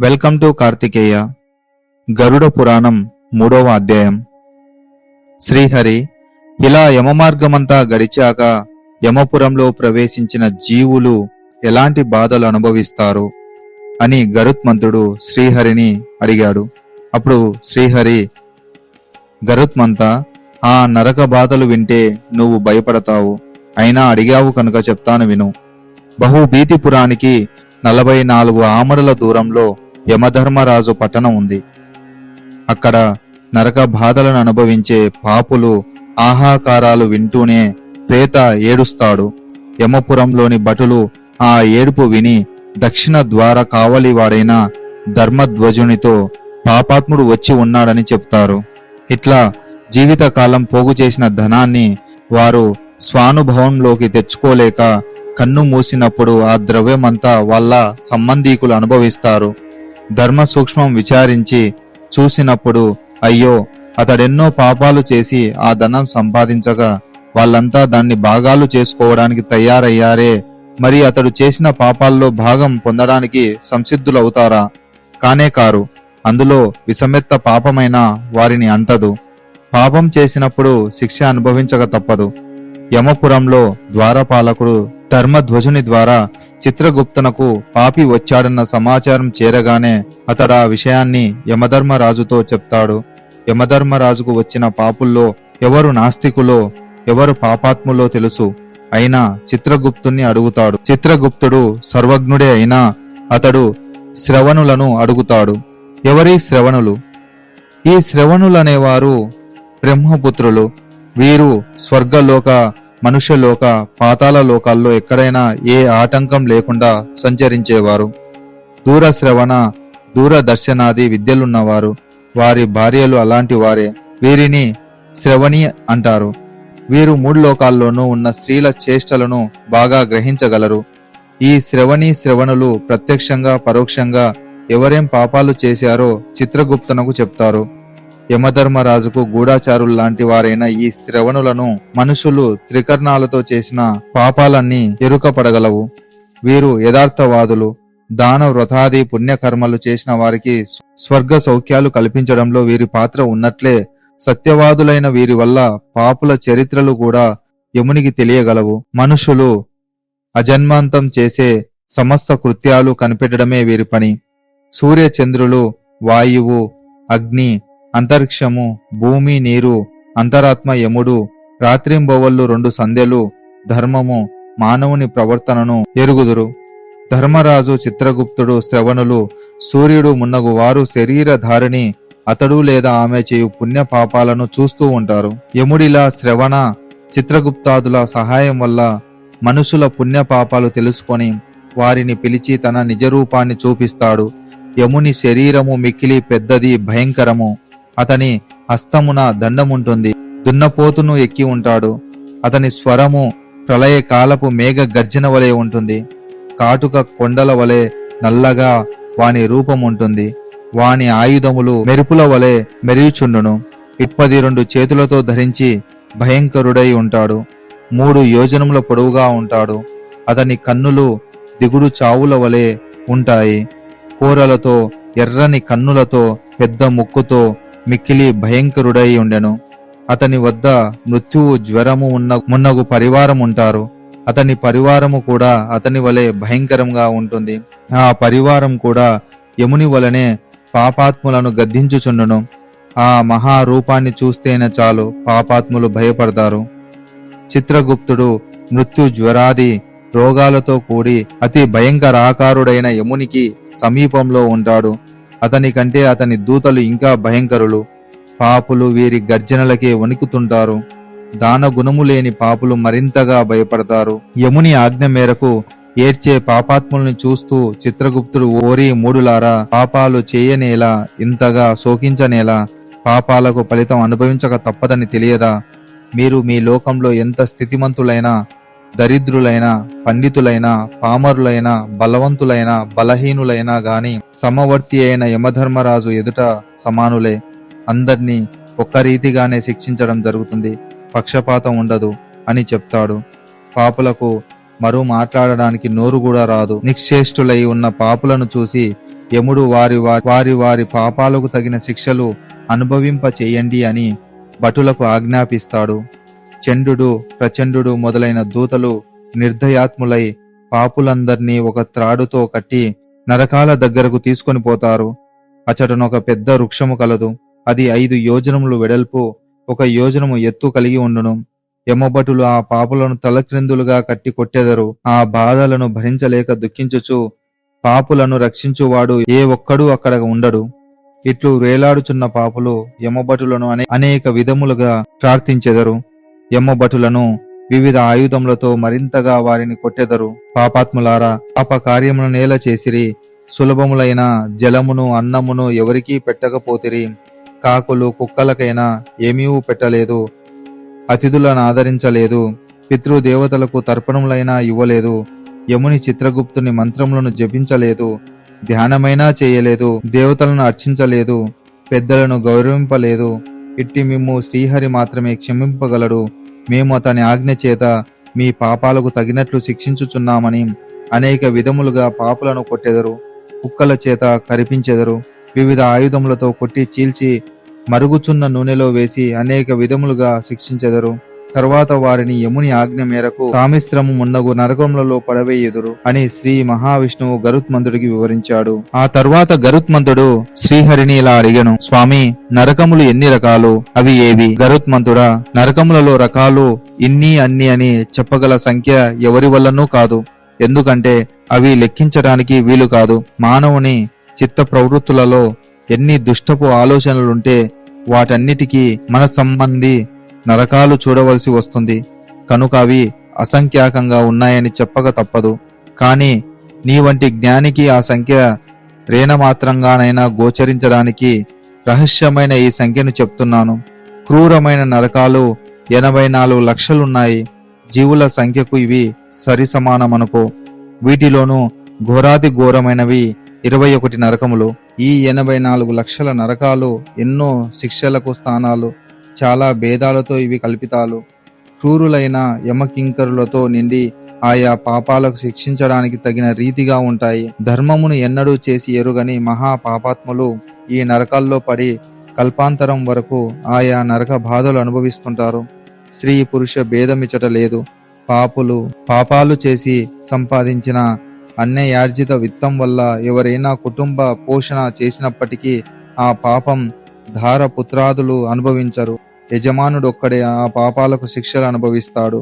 Welcome to Karthikeya. గరుడ పురాణం 3వ అధ్యాయం. శ్రీహరి ఇలా యమమార్గమంతా గడిచాక యమపురంలో ప్రవేశించిన జీవులు ఎలాంటి బాధలు అనుభవిస్తారు అని గరుత్మంతుడు శ్రీహరిని అడిగాడు. అప్పుడు శ్రీహరి, గరుత్మంత, ఆ నరక బాధలు వింటే నువ్వు భయపడతావు. అయినా అడిగావు కనుక చెప్తాను విను. బహుభీతిపురానికి 44 ఆమరుల దూరంలో యమధర్మరాజు పట్టణం ఉంది. అక్కడ నరక బాధలను అనుభవించే పాపులు ఆహాకారాలు వింటూనే ప్రేత ఏడుస్తాడు. యమపురంలోని భటులు ఆ ఏడుపు విని దక్షిణ ద్వార కావలివాడైన ధర్మధ్వజునితో పాపాత్ముడు వచ్చి ఉన్నాడని చెప్తారు. ఇట్లా జీవితకాలం పోగు చేసిన ధనాన్ని వారు స్వానుభవంలోకి తెచ్చుకోలేక కన్ను మూసినప్పుడు ఆ ద్రవ్యమంతా వాళ్ళ సంబంధీకులు అనుభవిస్తారు. ధర్మ సూక్ష్మం విచారించి చూసినప్పుడు అయ్యో, అతడెన్నో పాపాలు చేసి ఆ ధనం సంపాదించగా వాళ్ళంతా దాన్ని భాగాలు చేసుకోవడానికి తయారయ్యారే, మరి అతడు చేసిన పాపాల్లో భాగం పొందడానికి సంసిద్ధులవుతారా? కానే కారు. అందులో విషమెత్త పాపమైన వారిని అంటదు. పాపం చేసినప్పుడు శిక్ష అనుభవించక తప్పదు. యమపురంలో ద్వారపాలకుడు ధర్మధ్వజుని ద్వారా చిత్రగుప్తునకు పాపి వచ్చాడన్న సమాచారం చేరగానే అతడు ఆ విషయాన్ని యమధర్మరాజుతో చెప్తాడు. యమధర్మరాజుకు వచ్చిన పాపుల్లో ఎవరు నాస్తికులో ఎవరు పాపాత్ములో తెలుసు. అయినా చిత్రగుప్తుని అడుగుతాడు. చిత్రగుప్తుడు సర్వజ్ఞుడే అయినా అతడు శ్రవణులను అడుగుతాడు. ఎవరి శ్రవణులు? ఈ శ్రవణులనేవారు బ్రహ్మపుత్రులు. వీరు స్వర్గలోక, మనుష్యలోక, పాతాళ లోకాల్లో ఎక్కడైనా ఏ ఆటంకం లేకుండా సంచరించేవారు. దూరశ్రవణ, దూరదర్శనాది విద్యలున్నవారు. వారి భార్యలు అలాంటి వారే. వీరిని శ్రవణి అంటారు. వీరు 3 లోకాల్లోనూ ఉన్న స్త్రీల చేష్టలను బాగా గ్రహించగలరు. ఈ శ్రవణులు ప్రత్యక్షంగా పరోక్షంగా ఎవరేం పాపాలు చేశారో చిత్రగుప్తునకు చెప్తారు. యమధర్మరాజుకు గూఢాచారుల్లాంటి వారైన ఈ శ్రవణులను మనుషులు త్రికర్ణాలతో చేసిన పాపాలన్నీ ఎరుకపడగలవు. వీరు యథార్థవాదులు. దాన వ్రతాది పుణ్యకర్మలు చేసిన వారికి స్వర్గ సౌఖ్యాలు కల్పించడంలో వీరి పాత్ర ఉన్నట్లే సత్యవాదులైన వీరి వల్ల పాపుల చరిత్రలు కూడా యమునికి తెలియగలవు. మనుషులు అజన్మాంతం చేసే సమస్త కృత్యాలు కనిపెట్టడమే వీరి పని. సూర్య చంద్రులు, వాయువు, అగ్ని, అంతరిక్షము, భూమి, నీరు, అంతరాత్మ యముడు, రాత్రింబవళ్ళు 2 సంధ్యలు, ధర్మము, మానవుని ప్రవర్తనను ఎరుగుదురు. ధర్మరాజు, చిత్రగుప్తుడు, శ్రవణులు, సూర్యుడు మున్నగు వారు శరీరధారిణి అతడు లేదా ఆమె చేయు పుణ్య పాపాలను చూస్తూ ఉంటారు. యముడిలా శ్రవణ, చిత్రగుప్తాదుల సహాయం వల్ల మనుషుల పుణ్య పాపాలు తెలుసుకొని వారిని పిలిచి తన నిజరూపాన్ని చూపిస్తాడు. యముని శరీరము మిక్కిలి పెద్దది, భయంకరము. అతని హస్తమున దండముంటుంది. దున్నపోతును ఎక్కి ఉంటాడు. అతని స్వరము ప్రళయ కాలపు మేఘ గర్జన వలె ఉంటుంది. కాటుక కొండల వలె నల్లగా వాని రూపముంటుంది. వాని ఆయుధములు మెరుపుల వలె మెరియుచుండును. 22 చేతులతో ధరించి భయంకరుడై ఉంటాడు. 3 యోజనముల పొడవుగా ఉంటాడు. అతని కన్నులు దిగుడు చావుల వలె ఉంటాయి. కూరలతో, ఎర్రని కన్నులతో, పెద్ద ముక్కుతో మిక్కిలి భయంకరుడై ఉండెను. అతని వద్ద మృత్యువు, జ్వరము మున్నగు పరివారం ఉంటారు. అతని పరివారము కూడా అతని వలె భయంకరంగా ఉంటుంది. ఆ పరివారం కూడా యముని వలనే పాపాత్ములను గద్దించుచుండును. ఆ మహారూపాన్ని చూస్తేనే చాలు పాపాత్ములు భయపడతారు. చిత్రగుప్తుడు మృత్యు, జ్వరాది రోగాలతో కూడి అతి భయంకరాకారుడైన యమునికి సమీపంలో ఉంటాడు. అతని కంటే అతని దూతలు ఇంకా భయంకరులు. పాపులు వీరి గర్జనలకే వణుకుతుంటారు. దాన గుణము లేని పాపులు మరింతగా భయపడతారు. యముని ఆజ్ఞ మేరకు ఏడ్చే పాపాత్ముల్ని చూస్తూ చిత్రగుప్తుడు, ఓరి మూడులారా, పాపాలు చేయనేలా, ఇంతగా శోకించనేలా, పాపాలకు ఫలితం అనుభవించక తప్పదని తెలియదా? మీరు మీ లోకంలో ఎంత స్థితిమంతులైనా, దరిద్రులైన, పండితులైన, పామరులైన, బలవంతులైన, బలహీనులైనా గాని సమవర్తి అయిన యమధర్మరాజు ఎదుట సమానులే. అందర్నీ ఒక్క రీతిగానే శిక్షించడం జరుగుతుంది. పక్షపాతం ఉండదు అని చెప్తాడు. పాపులకు మరో మాట్లాడడానికి నోరు కూడా రాదు. నిశ్చేష్టులై ఉన్న పాపులను చూసి యముడు వారి వారి వారి పాపాలకు తగిన శిక్షలు అనుభవింప చేయండి అని భటులకు ఆజ్ఞాపిస్తాడు. చండు, ప్రచండు మొదలైన దూతలు నిర్దయాత్ములై పాపులందర్నీ ఒక త్రాడుతో కట్టి నరకాల దగ్గరకు తీసుకొని పోతారు. అచటనొక పెద్ద వృక్షము కలదు. అది 5 యోజనములు వెడల్పు, 1 యోజనము ఎత్తు కలిగి ఉండును. యమభటులు ఆ పాపులను తలక్రిందులుగా కట్టి కొట్టెదరు. ఆ బాధలను భరించలేక దుఃఖించుచు పాపులను రక్షించువాడు ఏ ఒక్కడూ అక్కడ ఉండడు. ఇట్లు వేలాడుచున్న పాపులు యమభటులను అనేక విధములుగా ప్రార్థించెదరు. యమభటులను వివిధ ఆయుధములతో మరింతగా వారిని కొట్టెదరు. పాపాత్ములారా, పాపకార్యమును నేల చేసిరి. సులభములైన జలమును అన్నమును ఎవరికీ పెట్టకపోతిరి. కాకులు కుక్కలకైనా ఏమీ పెట్టలేదు. అతిథులను ఆదరించలేదు. పితృదేవతలకు తర్పణములైనా ఇవ్వలేదు. యముని చిత్రగుప్తుని మంత్రములను జపించలేదు. ధ్యానమైనా చేయలేదు. దేవతలను అర్చించలేదు. పెద్దలను గౌరవింపలేదు. ఇట్టి మిమ్ము శ్రీహరి మాత్రమే క్షమింపగలడు. మేము అతని ఆజ్ఞ చేత మీ పాపాలకు తగినట్లు శిక్షించుచున్నామని అనేక విధములుగా పాపులను కొట్టెదరు. కుక్కల చేత కరిపించెదరు. వివిధ ఆయుధములతో కొట్టి చీల్చి మరుగుచున్న నూనెలో వేసి అనేక విధములుగా శిక్షించెదరు. తరువాత వారిని యముని ఆజ్ఞ మేరకు కామిశ్రము మున్నగు నరకములలో పడవేయుదురు అని శ్రీ మహావిష్ణువు గరుత్మంతుడికి వివరించాడు. ఆ తరువాత గరుత్మంతుడు శ్రీహరిని ఇలా అడిగెను, స్వామి, నరకములు ఎన్ని రకాలు? అవి ఏవి? గరుత్మంతుడా, నరకములలో రకాలు ఇన్ని అన్ని అని చెప్పగల సంఖ్య ఎవరి వల్లనూ కాదు. ఎందుకంటే అవి లెక్కించడానికి వీలు కాదు. మానవుని చిత్త ప్రవృత్తులలో ఎన్ని దుష్టపు ఆలోచనలుంటే వాటన్నిటికీ మన సంబంధి నరకాలు చూడవలసి వస్తుంది. కనుక అవి అసంఖ్యాకంగా ఉన్నాయని చెప్పక తప్పదు. కాని నీ వంటి జ్ఞానికి ఆ సంఖ్య రేణమాత్రంగానైనా గోచరించడానికి రహస్యమైన ఈ సంఖ్యను చెప్తున్నాను. క్రూరమైన నరకాలు 84 లక్షలున్నాయి. జీవుల సంఖ్యకు ఇవి సరి సమానమనుకో. వీటిలోనూ ఘోరాతి ఘోరమైనవి 21 నరకములు. ఈ 84 లక్షల నరకాలు ఎన్నో శిక్షలకు స్థానాలు. చాలా భేదాలతో ఇవి కల్పితాలు. క్రూరులైన యమకింకరులతో నిండి ఆయా పాపాలకు శిక్షించడానికి తగిన రీతిగా ఉంటాయి. ధర్మమును ఎన్నడూ చేసి ఎరుగని మహా పాపాత్ములు ఈ నరకాల్లో పడి కల్పాంతరం వరకు ఆయా నరక బాధలు అనుభవిస్తుంటారు. స్త్రీ పురుష భేదమిచ్చట లేదు. పాపాలు చేసి సంపాదించిన అన్యాయార్జిత విత్తం వల్ల ఎవరైనా కుటుంబ పోషణ చేసినప్పటికీ ఆ పాపం ధార పుత్రాదులు అనుభవించరు. యజమానుడొక్కడే ఆ పాపాలకు శిక్షలు అనుభవిస్తాడు.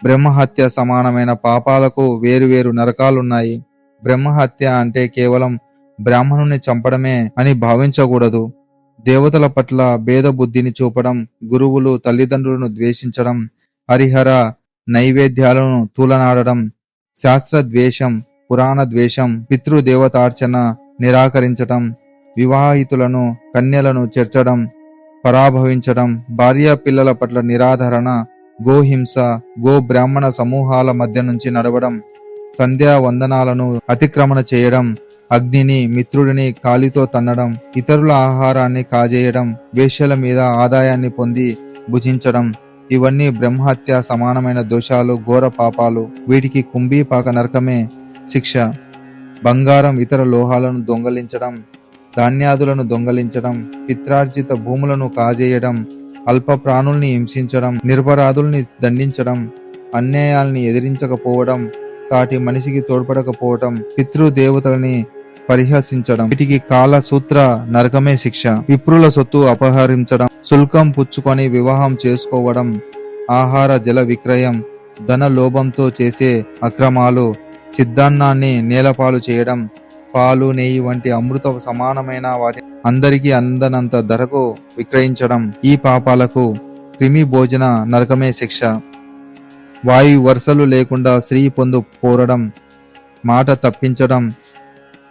బ్రహ్మహత్య సమానమైన పాపాలకు వేరువేరు నరకాలున్నాయి. బ్రహ్మహత్య అంటే కేవలం బ్రాహ్మణుని చంపడమే అని భావించకూడదు. దేవతల పట్ల భేద బుద్ధిని చూపడం, గురువులు తల్లిదండ్రులను ద్వేషించడం, హరిహర నైవేద్యాలను తూలనాడడం, శాస్త్ర ద్వేషం, పురాణ ద్వేషం, పితృదేవతార్చన నిరాకరించటం, వివాహితులను కన్యలను చేర్చడం, పరాభవించడం, భార్యా పిల్లల పట్ల నిరాధరణ, గోహింస, గో బ్రాహ్మణ సమూహాల మధ్య నుంచి నడవడం, సంధ్యా వందనాలను అతిక్రమణ చేయడం, అగ్నిని మిత్రుడిని కాలితో తన్నడం, ఇతరుల ఆహారాన్ని కాజేయడం, వేశ్యల మీద ఆదాయాన్ని పొంది భుజించడం, ఇవన్నీ బ్రహ్మహత్య సమానమైన దోషాలు, ఘోర పాపాలు. వీటికి కుంభీపాక నరకమే శిక్ష. బంగారం, ఇతర లోహాలను దొంగలించడం, ధాన్యాదులను దొంగలించడం, పిత్రార్జిత భూములను కాజేయడం, అల్ప ప్రాణుల్ని హింసించడం, నిరపరాధుల్ని దండించడం, అన్యాయాల్ని ఎదిరించకపోవడం, సాటి మనిషికి తోడ్పడకపోవడం, పితృదేవతలని పరిహసించడం, వీటికి కాల సూత్ర నరకమే శిక్ష. విప్రుల సొత్తు అపహరించడం, శుల్కం పుచ్చుకొని వివాహం చేసుకోవడం, ఆహార జల విక్రయం, ధన లోభంతో చేసే అక్రమాలు, సిద్ధాన్నాన్ని నేలపాలు చేయడం, పాలు, నెయ్యి వంటి అమృత సమానమైన వాటి అందరికీ అందనంత ధరకు విక్రయించడం, ఈ పాపాలకు క్రిమి భోజన నరకమే శిక్ష. వాయు వరుసలు లేకుండా స్త్రీ పొందు పోరడం, మాట తప్పించడం,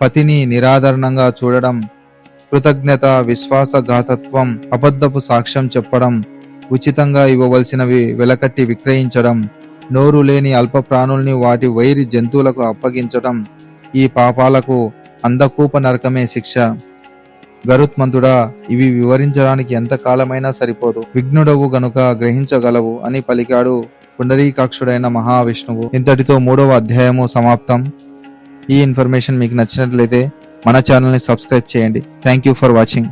పతిని నిరాదరణంగా చూడడం, కృతజ్ఞత, విశ్వాసఘాతత్వం, అబద్ధపు సాక్ష్యం చెప్పడం, ఉచితంగా ఇవ్వవలసినవి వెలకట్టి విక్రయించడం, నోరు లేని అల్ప ప్రాణుల్ని వాటి వైరి జంతువులకు అప్పగించడం, ఈ పాపాలకు అందకూప నరకమే శిక్ష. గరుత్మంతుడా, ఇవి వివరించడానికి ఎంత కాలమైనా సరిపోదు. విఘ్నుడవు గనుక గ్రహించగలవు అని పలికాడు పుండరీకాక్షుడైన మహావిష్ణువు. ఇంతటితో 3వ అధ్యాయము సమాప్తం. ఈ ఇన్ఫర్మేషన్ మీకు నచ్చినట్లయితే మన ఛానల్ని సబ్స్క్రైబ్ చేయండి. Thank you for watching.